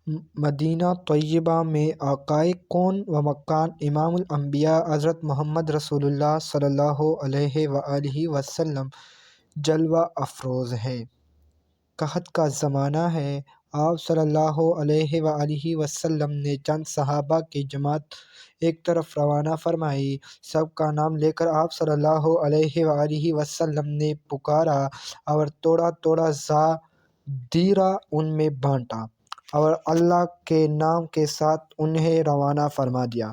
مدینہ طیبہ میں آقائے کون و مکان امام الانبیاء حضرت محمد رسول اللہ صلی اللہ علیہ وآلہ وسلم جلوہ افروز ہے۔ قحط کا زمانہ ہے۔ آپ صلی اللہ علیہ وآلہ وسلم نے چند صحابہ کی جماعت ایک طرف روانہ فرمائی۔ سب کا نام لے کر آپ صلی اللہ علیہ وآلہ وسلم نے پکارا اور تھوڑا تھوڑا سا دیرہ ان میں بانٹا اور اللہ کے نام کے ساتھ انہیں روانہ فرما دیا۔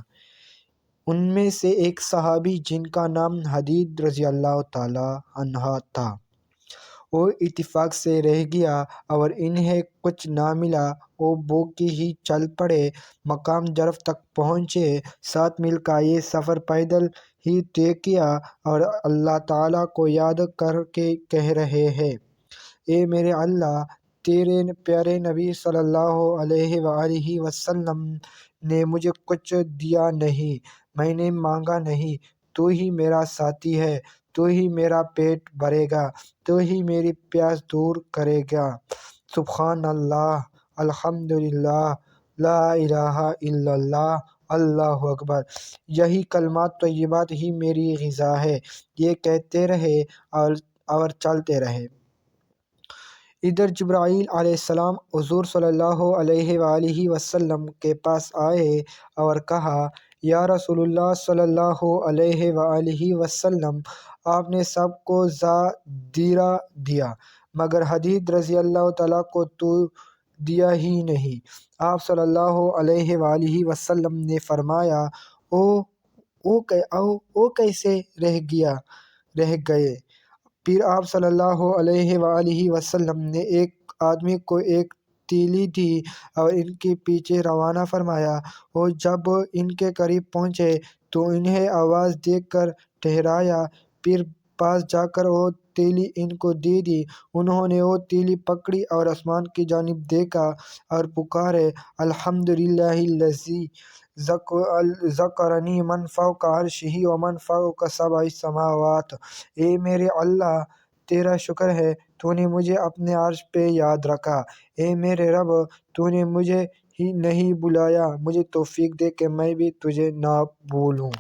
ان میں سے ایک صحابی جن کا نام حدید رضی اللہ تعالی عنہ تھا، وہ اتفاق سے رہ گیا اور انہیں کچھ نہ ملا۔ وہ بھوکے ہی چل پڑے، مقام جرف تک پہنچے۔ 7 میل کا یہ سفر پیدل ہی طے کیا اور اللہ تعالیٰ کو یاد کر کے کہہ رہے ہیں، اے میرے اللہ، تیرے پیارے نبی صلی اللہ علیہ وآلہ وسلم نے مجھے کچھ دیا نہیں، میں نے مانگا نہیں، تو ہی میرا ساتھی ہے، تو ہی میرا پیٹ بھرے گا، تو ہی میری پیاس دور کرے گا۔ سبحان اللہ، الحمدللہ، لا الہ الا اللہ، اللہ اکبر۔ یہی کلمات طیبات ہی میری غذا ہے۔ یہ کہتے رہے اور چلتے رہے۔ ادھر جبرائیل علیہ السلام حضور صلی اللہ علیہ وآلہ وسلم کے پاس آئے اور کہا، یا رسول اللہ صلی اللہ علیہ وآلہ وسلم، آپ نے سب کو دیرہ دیا مگر حدید رضی اللہ تعالیٰ کو تو دیا ہی نہیں۔ آپ صلی اللہ علیہ وآلہ وسلم نے فرمایا، او کیسے رہ گئے؟ پھر آپ صلی اللہ علیہ وآلہ وسلم نے ایک آدمی کو ایک تیلی دی اور ان کے پیچھے روانہ فرمایا۔ وہ جب ان کے قریب پہنچے تو انہیں آواز دے کر ٹھہرایا، پھر پاس جا کر وہ تیلی ان کو دے دی۔ انہوں نے وہ تیلی پکڑی اور آسمان کی جانب دیکھا اور پکارے، الحمدللہ الذی ذکرنی من فوق عرشہ ومن فوق 7 سماوات۔ اے میرے اللہ، تیرا شکر ہے، تو نے مجھے اپنے عرش پہ یاد رکھا۔ اے میرے رب، تو نے مجھے ہی نہیں بھلایا، مجھے توفیق دے کہ میں بھی تجھے نہ بھولوں۔